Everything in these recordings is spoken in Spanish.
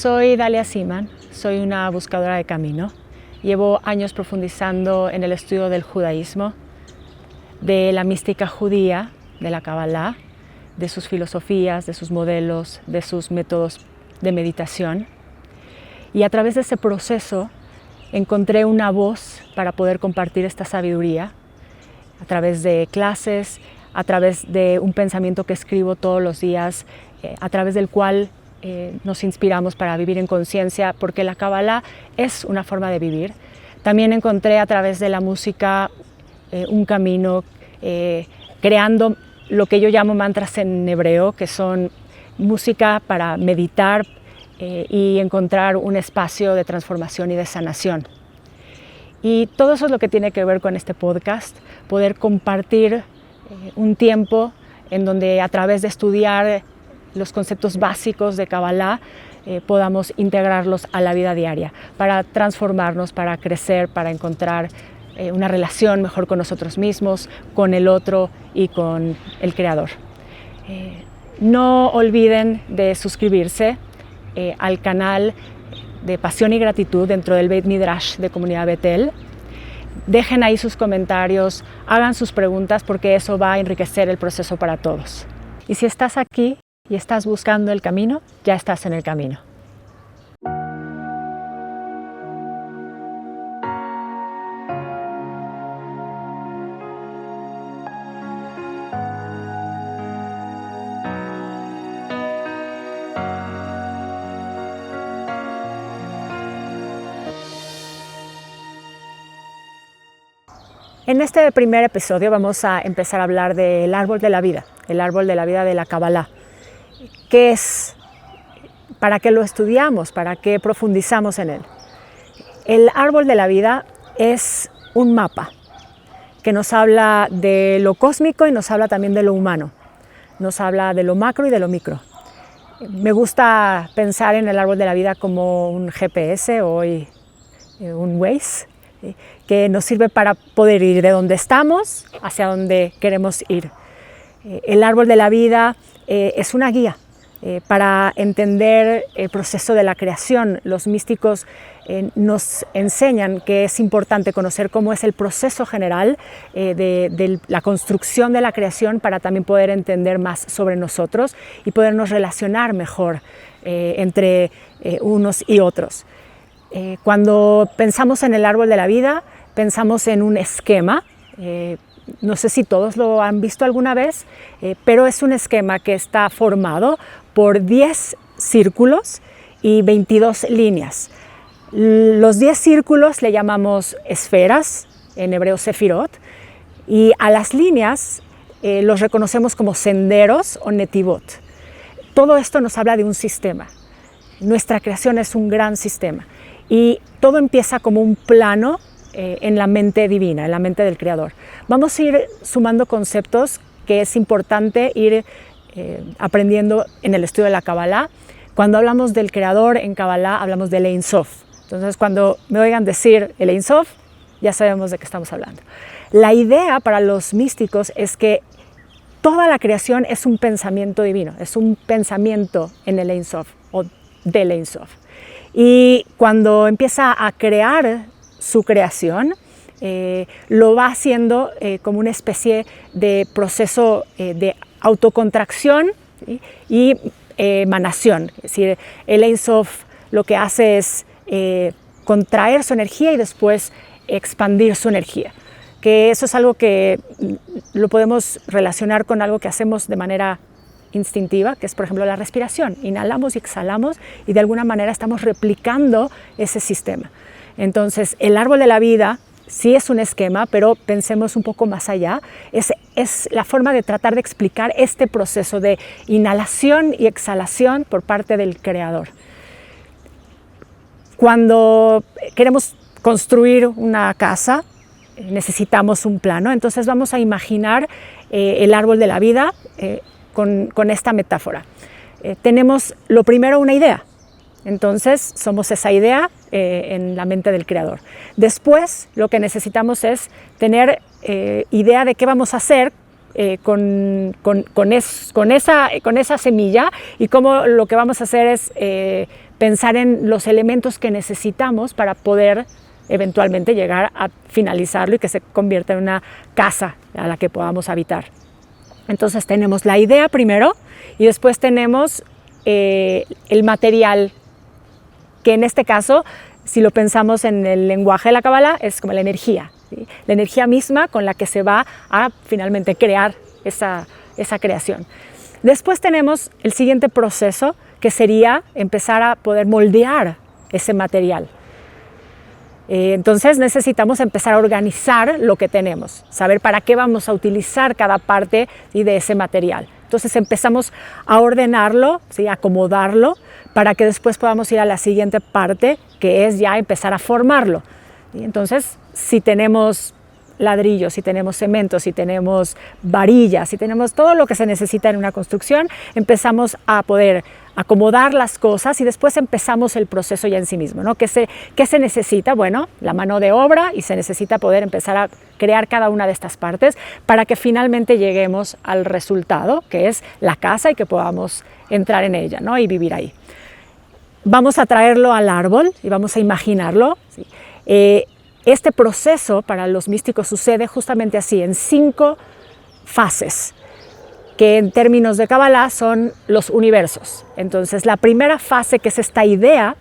Soy Dalia Seaman, soy una buscadora de camino. Llevo años profundizando en el estudio del judaísmo, de la mística judía, de la Kabbalah, de sus filosofías, de sus modelos, de sus métodos de meditación. Y a través de ese proceso encontré una voz para poder compartir esta sabiduría a través de clases, a través de un pensamiento que escribo todos los días, a través del cual nos inspiramos para vivir en conciencia, porque la Kabbalah es una forma de vivir. También encontré a través de la música un camino creando lo que yo llamo mantras en hebreo, que son música para meditar y encontrar un espacio de transformación y de sanación. Y todo eso es lo que tiene que ver con este podcast, poder compartir un tiempo en donde a través de estudiar los conceptos básicos de Kabbalah podamos integrarlos a la vida diaria para transformarnos, para crecer, para encontrar una relación mejor con nosotros mismos, con el otro y con el Creador. No olviden de suscribirse al canal de Pasión y Gratitud dentro del Beit Midrash de Comunidad Betel. Dejen ahí sus comentarios, hagan sus preguntas porque eso va a enriquecer el proceso para todos. Y si estás aquí y estás buscando el camino, ya estás en el camino. En este primer episodio vamos a empezar a hablar del árbol de la vida, el árbol de la vida de la Kabbalah. ¿Qué es? ¿Para qué lo estudiamos? ¿Para qué profundizamos en él? El árbol de la vida es un mapa que nos habla de lo cósmico y nos habla también de lo humano. Nos habla de lo macro y de lo micro. Me gusta pensar en el árbol de la vida como un GPS o un Waze, que nos sirve para poder ir de donde estamos hacia donde queremos ir. El árbol de la vida es una guía para entender el proceso de la creación. Los místicos nos enseñan que es importante conocer cómo es el proceso general de la construcción de la creación para también poder entender más sobre nosotros y podernos relacionar mejor entre unos y otros. Cuando pensamos en el árbol de la vida, pensamos en un esquema. No sé si todos lo han visto alguna vez, pero es un esquema que está formado por 10 círculos y 22 líneas. Los 10 círculos le llamamos esferas, en hebreo sefirot, y a las líneas los reconocemos como senderos o netivot. Todo esto nos habla de un sistema. Nuestra creación es un gran sistema y todo empieza como un plano en la mente divina, en la mente del Creador. Vamos a ir sumando conceptos que es importante ir aprendiendo en el estudio de la Kabbalah. Cuando hablamos del Creador en Kabbalah, hablamos del Ein Sof. Entonces, cuando me oigan decir el Ein Sof, ya sabemos de qué estamos hablando. La idea para los místicos es que toda la creación es un pensamiento divino, es un pensamiento en el Ein Sof o del Ein Sof. Y cuando empieza a crear su creación, lo va haciendo como una especie de proceso de autocontracción, ¿sí? Y emanación. Es decir, el Ein Sof lo que hace es contraer su energía y después expandir su energía. Que eso es algo que lo podemos relacionar con algo que hacemos de manera instintiva, que es por ejemplo la respiración. Inhalamos y exhalamos y de alguna manera estamos replicando ese sistema. Entonces, el árbol de la vida sí es un esquema, pero pensemos un poco más allá. Es la forma de tratar de explicar este proceso de inhalación y exhalación por parte del Creador. Cuando queremos construir una casa, necesitamos un plano, entonces vamos a imaginar el árbol de la vida con esta metáfora. Tenemos lo primero una idea, entonces somos esa idea en la mente del Creador. Después lo que necesitamos es tener idea de qué vamos a hacer con esa semilla, y cómo lo que vamos a hacer es pensar en los elementos que necesitamos para poder eventualmente llegar a finalizarlo y que se convierta en una casa a la que podamos habitar. Entonces tenemos la idea primero y después tenemos el material, que en este caso, si lo pensamos en el lenguaje de la Kabbalah, es como la energía, ¿sí? La energía misma con la que se va a finalmente crear esa creación. Después tenemos el siguiente proceso, que sería empezar a poder moldear ese material. Entonces necesitamos empezar a organizar lo que tenemos, saber para qué vamos a utilizar cada parte, ¿sí?, de ese material. Entonces empezamos a ordenarlo, ¿sí?, a acomodarlo, para que después podamos ir a la siguiente parte, que es ya empezar a formarlo. Y entonces, si tenemos ladrillos, si tenemos cemento, si tenemos varillas, si tenemos todo lo que se necesita en una construcción, empezamos a poder acomodar las cosas y después empezamos el proceso ya en sí mismo, ¿no? ¿Qué se necesita? Bueno, la mano de obra, y se necesita poder empezar a crear cada una de estas partes para que finalmente lleguemos al resultado, que es la casa, y que podamos entrar en ella, ¿no?, y vivir ahí. Vamos a traerlo al árbol y vamos a imaginarlo, ¿sí? Este proceso para los místicos sucede justamente así, en 5 fases, que en términos de Kabbalah son los universos. Entonces, la primera fase, que es esta idea,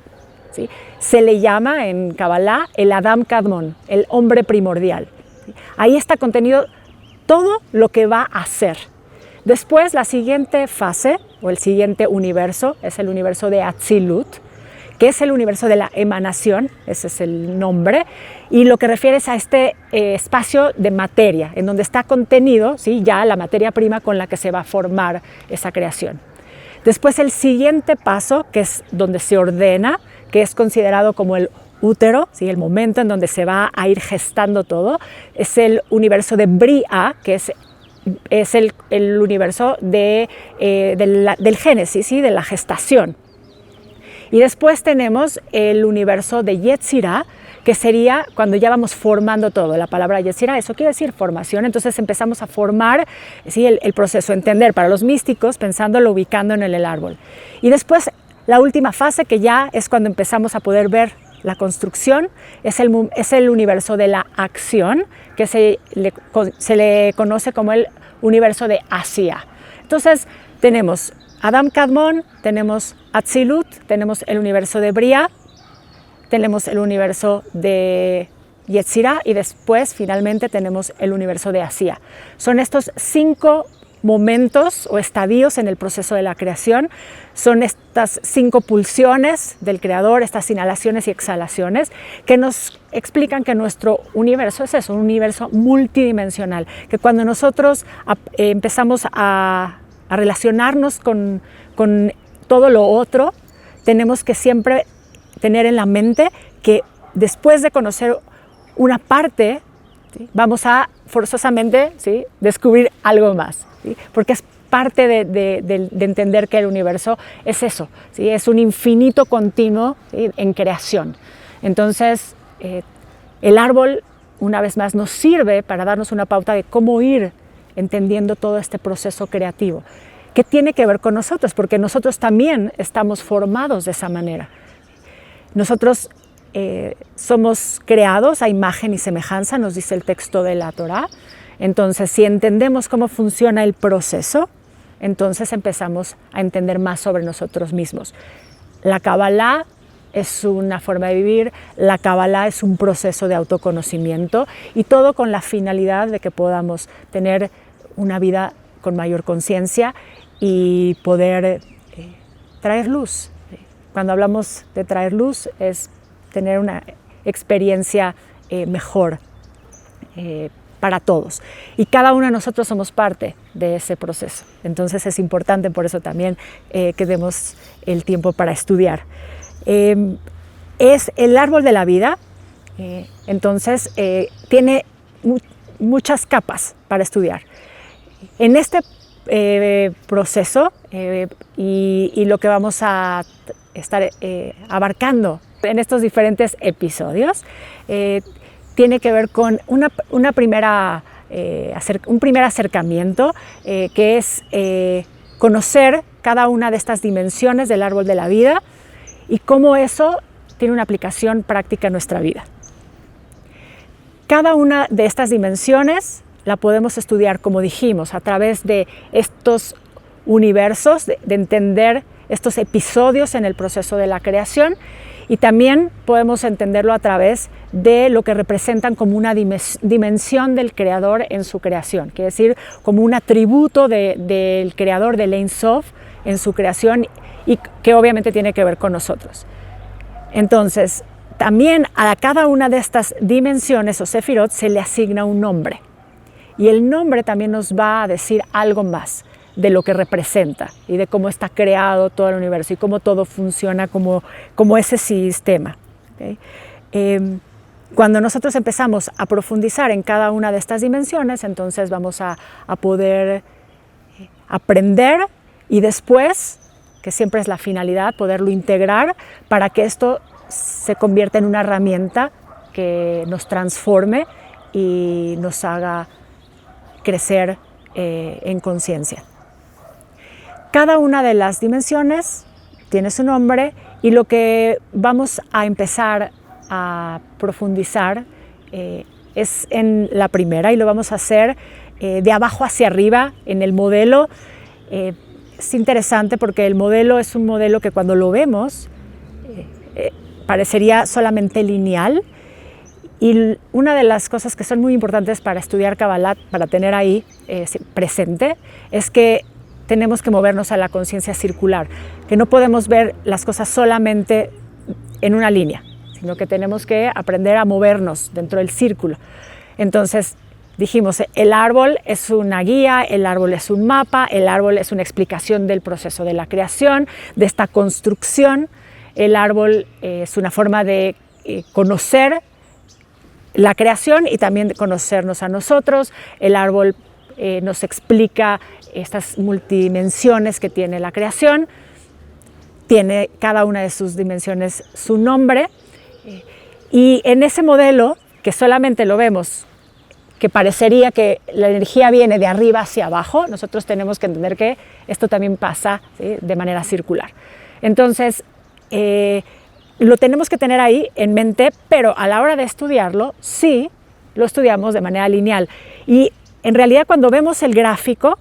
¿sí?, se le llama en Kabbalah el Adam Kadmon, el hombre primordial, ¿sí? Ahí está contenido todo lo que va a ser. Después, la siguiente fase, o el siguiente universo, es el universo de Atzilut, que es el universo de la emanación, ese es el nombre, y lo que refiere es a este espacio de materia, en donde está contenido, ¿sí?, ya la materia prima con la que se va a formar esa creación. Después, el siguiente paso, que es donde se ordena, que es considerado como el útero, ¿sí?, el momento en donde se va a ir gestando todo, es el universo de Bria, que es el universo del génesis, ¿sí?, de la gestación. Y después tenemos el universo de Yetzirah, que sería cuando ya vamos formando todo. La palabra Yetzirah, eso quiere decir formación. Entonces empezamos a formar, ¿sí?, el proceso, entender para los místicos, pensándolo, ubicando en el árbol. Y después la última fase, que ya es cuando empezamos a poder ver la construcción, es el universo de la acción, que se le conoce como el universo de Asia. Entonces tenemos Adam Kadmon, tenemos Atzilut, tenemos el universo de Bria, tenemos el universo de Yetzirah, y después finalmente tenemos el universo de Asia. Son estos 5 momentos o estadios en el proceso de la creación, son estas 5 pulsiones del creador, estas inhalaciones y exhalaciones, que nos explican que nuestro universo es eso, un universo multidimensional, que cuando nosotros empezamos a relacionarnos con todo lo otro, tenemos que siempre tener en la mente que después de conocer una parte, ¿sí?, vamos a forzosamente, ¿sí?, descubrir algo más, ¿sí?, porque es parte de entender que el universo es eso, ¿sí?, es un infinito continuo, ¿sí?, en creación. Entonces, el árbol, una vez más, nos sirve para darnos una pauta de cómo ir entendiendo todo este proceso creativo, que tiene que ver con nosotros, porque nosotros también estamos formados de esa manera. Nosotros somos creados a imagen y semejanza, nos dice el texto de la Torá. Entonces, si entendemos cómo funciona el proceso, entonces empezamos a entender más sobre nosotros mismos. La Kabbalah es una forma de vivir, la Kabbalah es un proceso de autoconocimiento, y todo con la finalidad de que podamos tener una vida con mayor conciencia y poder traer luz. Cuando hablamos de traer luz, es tener una experiencia mejor para todos. Y cada uno de nosotros somos parte de ese proceso. Entonces es importante por eso también que demos el tiempo para estudiar. Es el árbol de la vida, entonces tiene muchas capas para estudiar. En este proceso y lo que vamos a estar abarcando en estos diferentes episodios tiene que ver con una primera un primer acercamiento, que es conocer cada una de estas dimensiones del árbol de la vida y cómo eso tiene una aplicación práctica en nuestra vida. Cada una de estas dimensiones la podemos estudiar, como dijimos, a través de estos universos, de entender estos episodios en el proceso de la creación, y también podemos entenderlo a través de lo que representan como una dimensión del creador en su creación, quiere decir como un atributo del creador, del Ein Sof, en su creación, y que obviamente tiene que ver con nosotros. Entonces, también a cada una de estas dimensiones o sefirot se le asigna un nombre, y el nombre también nos va a decir algo más de lo que representa y de cómo está creado todo el universo y cómo todo funciona como ese sistema. ¿Okay? Cuando nosotros empezamos a profundizar en cada una de estas dimensiones, entonces vamos a poder aprender y después, que siempre es la finalidad, poderlo integrar para que esto se convierta en una herramienta que nos transforme y nos haga crecer en conciencia. Cada una de las dimensiones tiene su nombre y lo que vamos a empezar a profundizar es en la primera, y lo vamos a hacer de abajo hacia arriba en el modelo. Es interesante porque el modelo es un modelo que cuando lo vemos parecería solamente lineal, y una de las cosas que son muy importantes para estudiar Kabbalah, para tener ahí presente, es que tenemos que movernos a la conciencia circular, que no podemos ver las cosas solamente en una línea, sino que tenemos que aprender a movernos dentro del círculo. Entonces, dijimos, el árbol es una guía, el árbol es un mapa, el árbol es una explicación del proceso de la creación, de esta construcción. El árbol es una forma de conocer la creación y también de conocernos a nosotros. El árbol nos explica estas multidimensiones que tiene la creación. Tiene cada una de sus dimensiones su nombre. Y en ese modelo, que solamente lo vemos, que parecería que la energía viene de arriba hacia abajo, nosotros tenemos que entender que esto también pasa, ¿sí?, de manera circular. Entonces, lo tenemos que tener ahí en mente, pero a la hora de estudiarlo, sí lo estudiamos de manera lineal. Y en realidad cuando vemos el gráfico,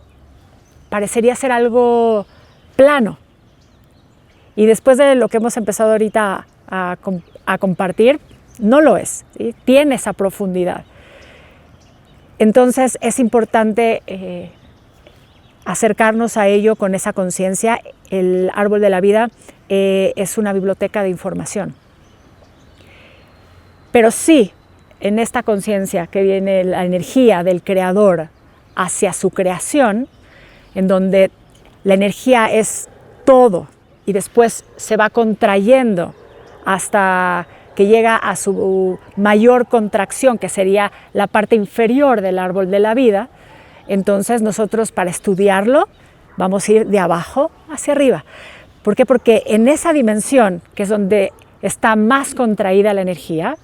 parecería ser algo plano. Y después de lo que hemos empezado ahorita a compartir, no lo es, ¿sí? Tiene esa profundidad. Entonces es importante acercarnos a ello con esa conciencia. El árbol de la vida es una biblioteca de información. Pero sí, en esta conciencia que viene la energía del creador hacia su creación, en donde la energía es todo y después se va contrayendo hasta que llega a su mayor contracción, que sería la parte inferior del árbol de la vida. Entonces nosotros, para estudiarlo, vamos a ir de abajo hacia arriba. ¿Por qué? Porque en esa dimensión, que es donde está más contraída la energía,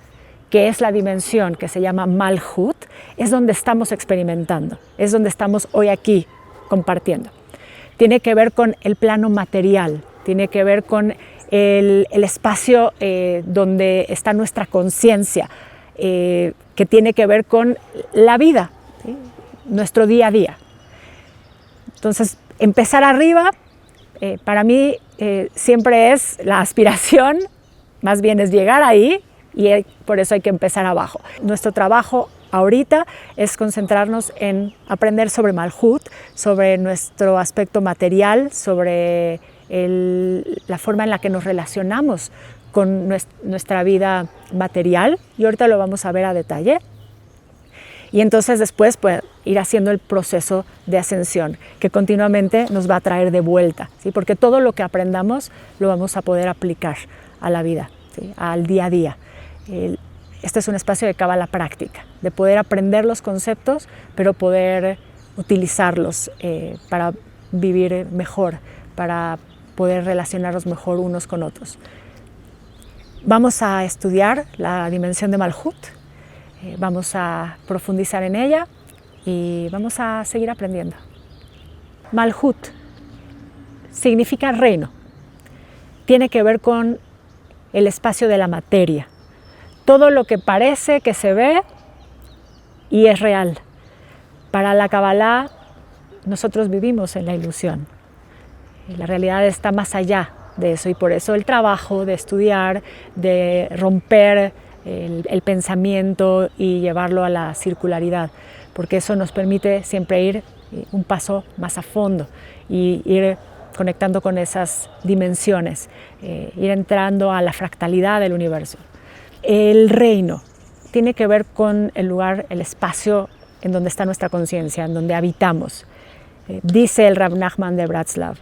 que es la dimensión que se llama Malhut, es donde estamos experimentando, es donde estamos hoy aquí compartiendo. Tiene que ver con el plano material, tiene que ver con el espacio donde está nuestra conciencia, que tiene que ver con la vida, ¿sí?, nuestro día a día. Entonces, empezar arriba, para mí siempre es la aspiración, más bien es llegar ahí, y por eso hay que empezar abajo. Nuestro trabajo ahorita es concentrarnos en aprender sobre Malhut, sobre nuestro aspecto material, sobre la forma en la que nos relacionamos con nuestra vida material, y ahorita lo vamos a ver a detalle. Y entonces después pues, ir haciendo el proceso de ascensión, que continuamente nos va a traer de vuelta, ¿sí? Porque todo lo que aprendamos lo vamos a poder aplicar a la vida, ¿sí?, al día a día. Este es un espacio de Kabbalah práctica, de poder aprender los conceptos, pero poder utilizarlos para vivir mejor, para poder relacionarnos mejor unos con otros. Vamos a estudiar la dimensión de Malhut, vamos a profundizar en ella y vamos a seguir aprendiendo. Malhut significa reino. Tiene que ver con el espacio de la materia. Todo lo que parece que se ve y es real. Para la Kabbalah, nosotros vivimos en la ilusión. La realidad está más allá de eso, y por eso el trabajo de estudiar, de romper el pensamiento y llevarlo a la circularidad, porque eso nos permite siempre ir un paso más a fondo y ir conectando con esas dimensiones, ir entrando a la fractalidad del universo. El reino tiene que ver con el lugar, el espacio en donde está nuestra conciencia, en donde habitamos. Dice el Rav Nachman de Bratslav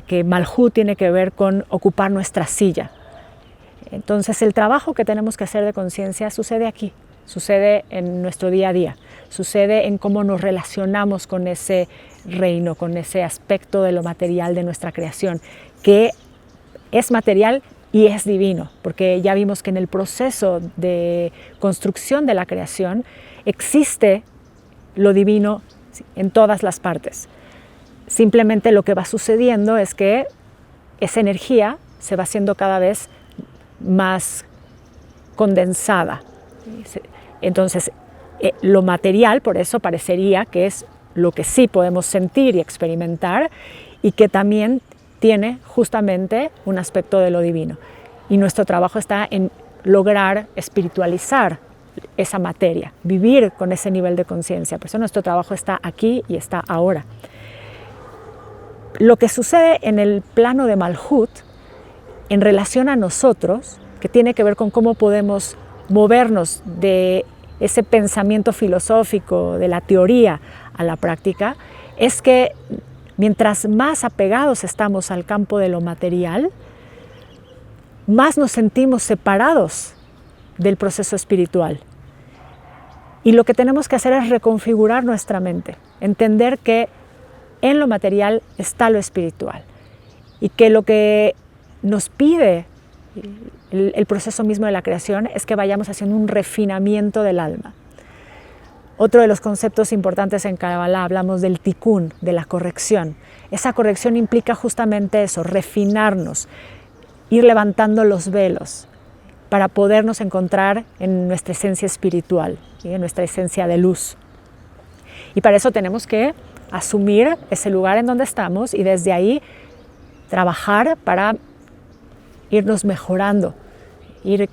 que Malhut tiene que ver con ocupar nuestra silla. Entonces el trabajo que tenemos que hacer de conciencia sucede aquí, sucede en nuestro día a día, sucede en cómo nos relacionamos con ese reino, con ese aspecto de lo material de nuestra creación, que es material y es divino, porque ya vimos que en el proceso de construcción de la creación existe lo divino en todas las partes. Simplemente lo que va sucediendo es que esa energía se va haciendo cada vez más condensada. Entonces, lo material, por eso parecería que es lo que sí podemos sentir y experimentar, y que también tiene justamente un aspecto de lo divino. Y nuestro trabajo está en lograr espiritualizar esa materia, vivir con ese nivel de conciencia. Por eso nuestro trabajo está aquí y está ahora. Lo que sucede en el plano de Malhut, en relación a nosotros, que tiene que ver con cómo podemos movernos de ese pensamiento filosófico, de la teoría a la práctica, es que mientras más apegados estamos al campo de lo material, más nos sentimos separados del proceso espiritual. Y lo que tenemos que hacer es reconfigurar nuestra mente, entender que en lo material está lo espiritual, y que lo que nos pide el proceso mismo de la creación es que vayamos haciendo un refinamiento del alma. Otro de los conceptos importantes en Kabbalah, hablamos del tikkun, de la corrección. Esa corrección implica justamente eso, refinarnos, ir levantando los velos para podernos encontrar en nuestra esencia espiritual, ¿sí? En nuestra esencia de luz. Y para eso tenemos que asumir ese lugar en donde estamos y desde ahí trabajar para irnos mejorando, ir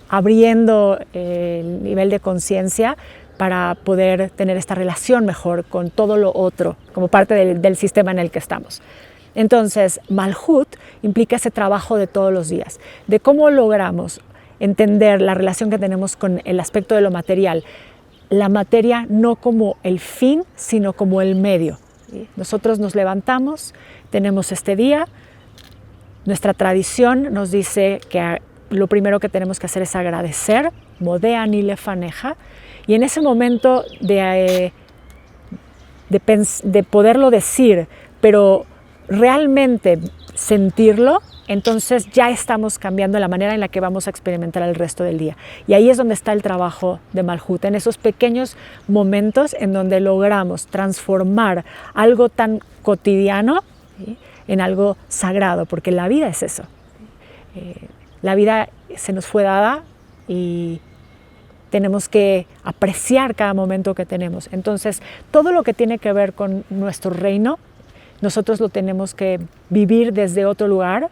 abriendo el nivel de conciencia para poder tener esta relación mejor con todo lo otro, como parte del sistema en el que estamos. Entonces, Malhut implica ese trabajo de todos los días, de cómo logramos entender la relación que tenemos con el aspecto de lo material, la materia no como el fin, sino como el medio. Nosotros nos levantamos, tenemos este día, nuestra tradición nos dice que lo primero que tenemos que hacer es agradecer, modea ni lefaneja, y en ese momento de poderlo decir, pero realmente sentirlo, entonces ya estamos cambiando la manera en la que vamos a experimentar el resto del día. Y ahí es donde está el trabajo de Malhut, en esos pequeños momentos en donde logramos transformar algo tan cotidiano, ¿sí?, en algo sagrado, porque la vida es eso. La vida se nos fue dada y tenemos que apreciar cada momento que tenemos. Entonces, todo lo que tiene que ver con nuestro reino, nosotros lo tenemos que vivir desde otro lugar,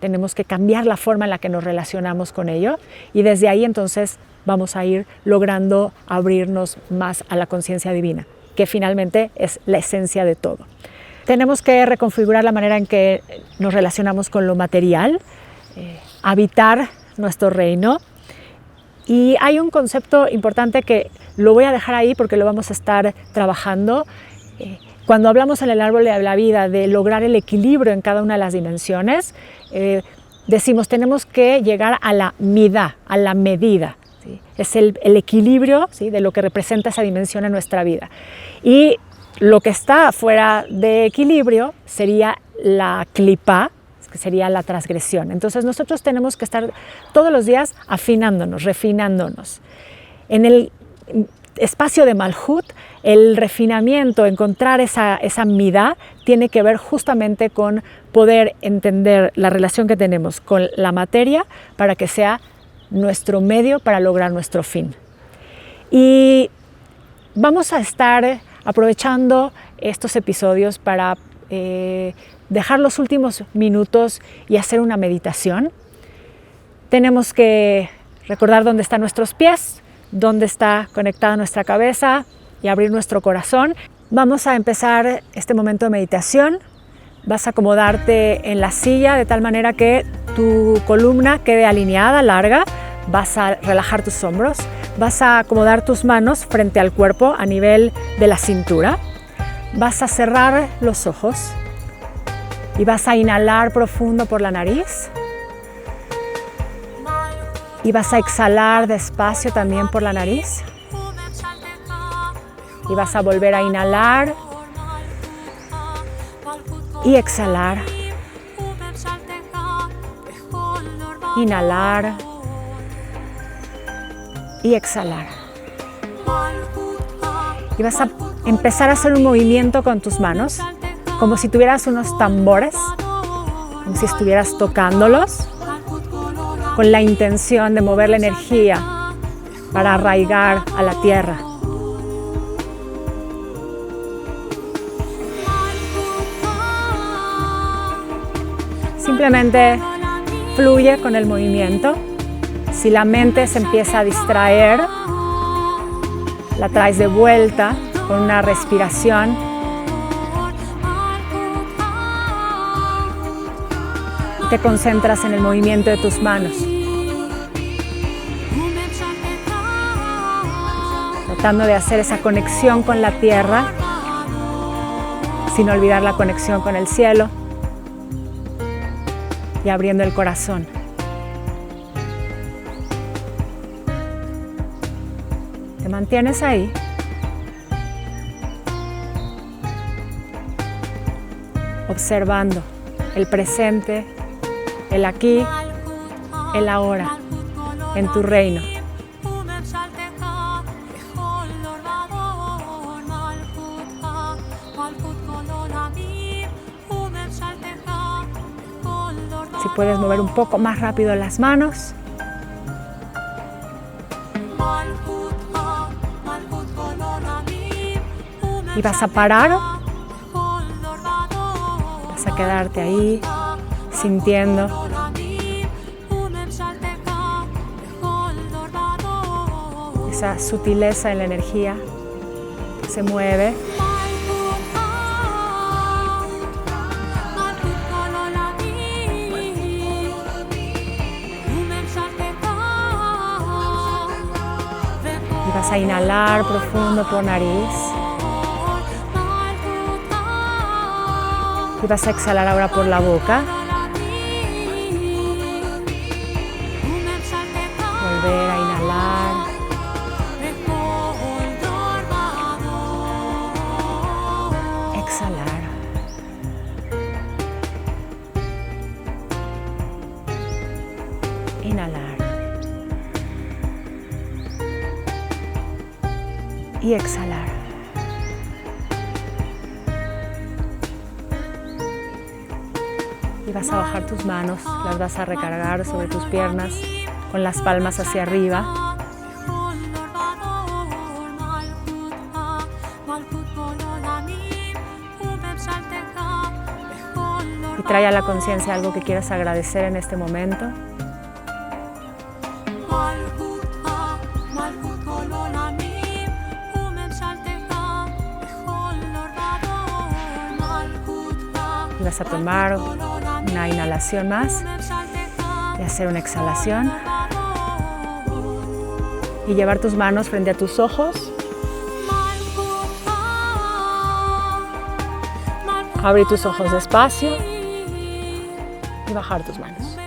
tenemos que cambiar la forma en la que nos relacionamos con ello, y desde ahí entonces vamos a ir logrando abrirnos más a la conciencia divina, que finalmente es la esencia de todo. Tenemos que reconfigurar la manera en que nos relacionamos con lo material, habitar nuestro reino. Y hay un concepto importante que lo voy a dejar ahí porque lo vamos a estar trabajando. Cuando hablamos en el árbol de la vida de lograr el equilibrio en cada una de las dimensiones, decimos tenemos que llegar a la midá, a la medida. ¿Sí? Es el equilibrio, ¿sí?, de lo que representa esa dimensión en nuestra vida. Y lo que está fuera de equilibrio sería la clipá, que sería la transgresión. Entonces nosotros tenemos que estar todos los días afinándonos, refinándonos. En el espacio de Malhut, el refinamiento, encontrar esa midá, tiene que ver justamente con poder entender la relación que tenemos con la materia para que sea nuestro medio para lograr nuestro fin. Y vamos a estar aprovechando estos episodios para dejar los últimos minutos y hacer una meditación. Tenemos que recordar dónde están nuestros pies, dónde está conectada nuestra cabeza y abrir nuestro corazón. Vamos a empezar este momento de meditación. Vas a acomodarte en la silla de tal manera que tu columna quede alineada, larga. Vas a relajar tus hombros. Vas a acomodar tus manos frente al cuerpo a nivel de la cintura. Vas a cerrar los ojos y vas a inhalar profundo por la nariz. Y vas a exhalar despacio también por la nariz. Y vas a volver a inhalar y exhalar. Inhalar y exhalar. Y vas a empezar a hacer un movimiento con tus manos, como si tuvieras unos tambores, como si estuvieras tocándolos, con la intención de mover la energía para arraigar a la tierra. Simplemente fluye con el movimiento. Si la mente se empieza a distraer, la traes de vuelta con una respiración. Te concentras en el movimiento de tus manos, tratando de hacer esa conexión con la tierra, sin olvidar la conexión con el cielo, y abriendo el corazón. Te mantienes ahí. Observando el presente, el aquí, el ahora, en tu reino. Si puedes mover un poco más rápido las manos. Y vas a parar. Vas a quedarte ahí, sintiendo esa sutileza en la energía que se mueve. Y vas a inhalar profundo por nariz. Y vas a exhalar ahora por la boca. Volver a inhalar. Exhalar. Inhalar. Y exhalar. Y vas a bajar tus manos, las vas a recargar sobre tus piernas con las palmas hacia arriba. Y trae a la conciencia algo que quieras agradecer en este momento. Y vas a tomar una inhalación más y hacer una exhalación. Y llevar tus manos frente a tus ojos. Abrir tus ojos despacio y bajar tus manos.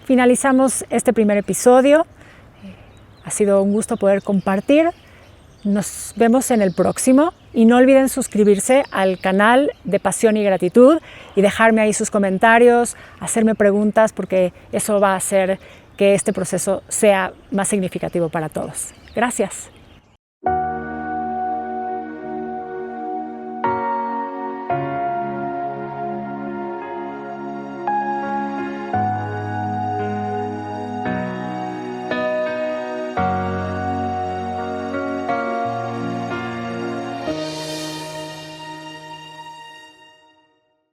Finalizamos este primer episodio. Ha sido un gusto poder compartir. Nos vemos en el próximo y no olviden suscribirse al canal de Pasión y Gratitud y dejarme ahí sus comentarios, hacerme preguntas porque eso va a hacer que este proceso sea más significativo para todos. Gracias.